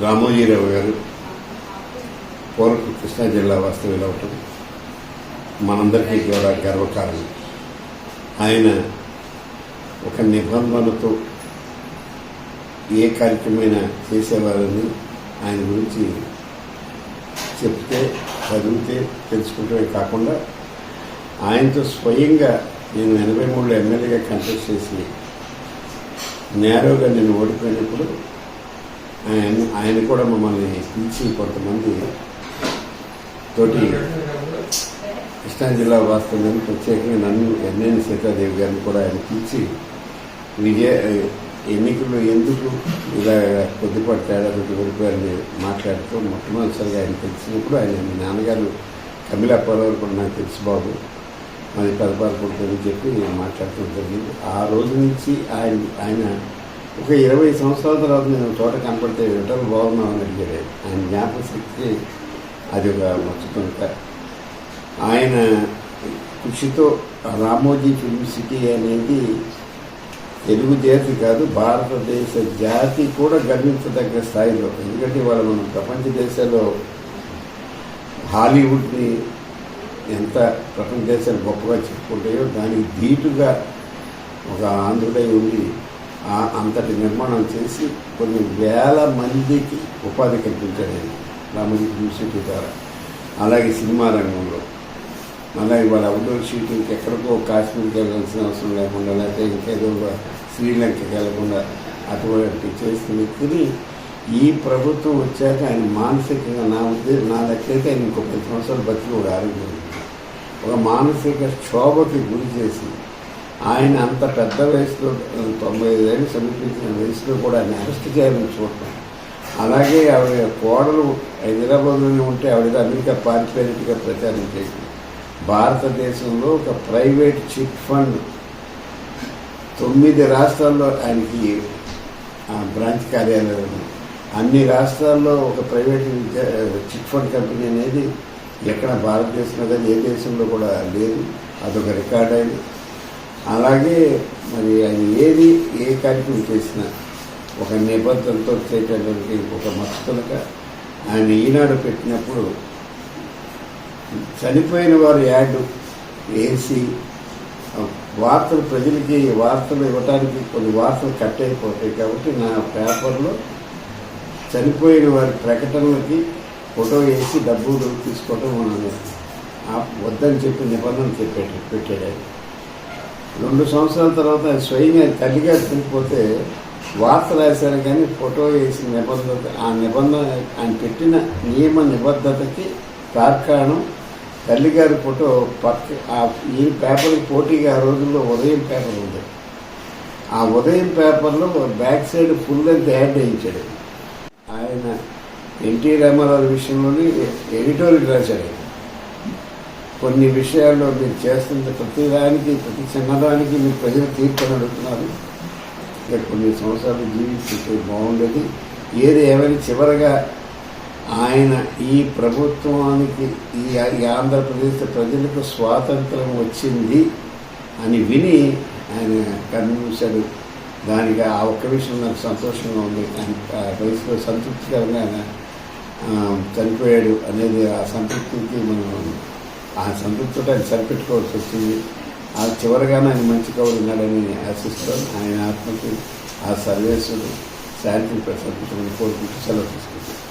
రామోజీరావు గారు పూర్వ కృష్ణా జిల్లా వాస్తవ్యులు అవటం మనందరికీ కూడా గర్వకారణం. ఆయన ఒక నిబంధనతో ఏ కార్యక్రమమైనా చేసేవారని ఆయన గురించి చెప్తే చదివితే తెలుసుకుంటే కాకుండా ఆయనతో స్వయంగా నేను 83లో ఎమ్మెల్యేగా కంటెస్ట్ చేసి నేరుగా నేను ఓడిపోయినప్పుడు ఆయన కూడా మమ్మల్ని పిలిచి కొంతమంది తోటి కృష్ణా జిల్లా వాస్తవాన్ని ప్రత్యేకంగా నన్ను ఎన్నేని సీతాదేవి గారిని కూడా ఆయన పిలిచి ఎన్నికల్లో ఎందుకు ఇలా కొద్దిపాటి తేడా ఓడిపోయారని మాట్లాడుతూ మొట్టమొదటిసారిగా ఆయన తెలిసినప్పుడు ఆయన మీ నాన్నగారు కమిలాపురం కూడా నాకు తెలుసు బాబు మరి పదపాలకుంటుందని చెప్పి మాట్లాడటం జరిగింది. ఆ రోజు నుంచి ఆయన ఒక 20 సంవత్సరాల తర్వాత నేను చోట కనపడితే విటలు బాగున్నామని అడిగాడు. ఆయన జ్ఞాపక శక్తి అది ఒక మర్చిపోక ఆయన కృషితో రామోజీ ఫిల్మ్ సిటీ అనేది తెలుగు జాతి కాదు భారతదేశ జాతి కూడా గర్వించదగ్గ స్థాయిలో, ఎందుకంటే ఇవాళ మనం ప్రపంచ దేశాల్లో హాలీవుడ్ని ఎంత ప్రపంచ దేశాలు గొప్పగా చెప్పుకుంటాయో దానికి ధీటుగా ఒక ఆంధ్రుడై ఉండి అంతటి నిర్మాణం చేసి కొన్ని వేల మందికి ఉపాధి కల్పించాడు ఆయన రామోజీ ఫిల్మ్ సిటీ ద్వారా. అలాగే సినిమా రంగంలో మళ్ళీ ఇవాళ అవుట్డోర్ షూటింగ్కి ఎక్కడికో కాశ్మీర్కి వెళ్ళాల్సిన అవసరం లేకుండా, లేకపోతే ఇంకేదో శ్రీలంకకి వెళ్లకుండా అటువంటి చేసిన వ్యక్తిని ఈ ప్రభుత్వం వచ్చాక ఆయన మానసికంగా నా లెక్కైతే ఆయన ఇంకో 10 సంవత్సరాలు బతికి కూడా ఆరోగ్యం ఒక మానసిక క్షోభకి గురి చేసి ఆయన అంత పెద్ద వయసులో 95 ఏళ్ళు సమీపించిన వయసులో కూడా ఆయన అరెస్ట్ చేయాలని చూడటం. అలాగే ఆవిడ కోడలు హైదరాబాద్లోనే ఉంటే ఆవిడ అమెరికా పారిపోయినట్టుగా ప్రచారం చేసింది. భారతదేశంలో ఒక ప్రైవేట్ చిట్ ఫండ్ 9 రాష్ట్రాల్లో ఆయనకి బ్రాంచ్ కార్యాలయాలు, అన్ని రాష్ట్రాల్లో ఒక ప్రైవేట్ చిట్ ఫండ్ కంపెనీ అనేది ఎక్కడ భారతదేశంలో కానీ ఏ దేశంలో కూడా లేదు. అదొక రికార్డ్ అయింది. అలాగే మరి ఆయన ఏ కార్యక్రమం చేసినా ఒక నిబద్ధతతో చేయడానికి ఒక మచ్చతలుగా ఆయన ఈనాడు పెట్టినప్పుడు చనిపోయిన వారు యాడ్ వేసి వార్తలు ప్రజలకి వార్తలు ఇవ్వడానికి కొన్ని వార్తలు కట్ అయిపోతాయి కాబట్టి నా పేపర్లో చనిపోయిన వారి ప్రకటనలకి ఫోటో వేసి డబ్బులు తీసుకోవటం వద్దని చెప్పి నిబంధన పెట్టాడు ఆయన. 2 సంవత్సరాల తర్వాత ఆయన స్వయంగా తల్లిగా చనిపోతే వార్త రాశారు కానీ ఫోటో వేసిన నిబంధన ఆయన పెట్టిన నియమ నిబద్ధతకి తార్కాణం తల్లిగారి ఫోటో ఈ పేపర్కి పోటీగా ఆ రోజుల్లో ఉదయం పేపర్ ఉంది. ఆ ఉదయం పేపర్లో back side full length ad వేయించాడు. ఆయన ఎన్టీ రామారావు విషయంలోని ఎడిటోరియల్ రాశాడు. కొన్ని విషయాల్లో మీరు చేస్తున్న ప్రతి చిన్నదానికి మీరు ప్రజలు తీర్పుని అడుగుతున్నారు, ఇక కొన్ని సంవత్సరాలు జీవించుంటే బాగుండేది. ఏమైనా చివరగా ఆయన ఈ ప్రభుత్వానికి ఈ ఆంధ్రప్రదేశ్ ప్రజలకు స్వాతంత్రం వచ్చింది అని విని ఆయన కన్నుమూశాడు. దానికి ఆ ఒక్క విషయం నాకు సంతోషంగా ఉంది. ఆయన వయసులో సంతృప్తికరంగా ఆయన చనిపోయాడు అనేది ఆ సంతృప్తికి మనం ఆ సంతృప్తితో ఆయన సరిపెట్టుకోవాల్సి వచ్చింది. ఆ చివరిగానే ఆయన మంచి కవులు ఉన్నాడని ఆశిస్తాను. ఆయన ఆత్మకి ఆ సర్వేశ్వరుడు శాంతిని ప్రసాదించమని కోరుకుంటూ సెలవు తీసుకుంటాను.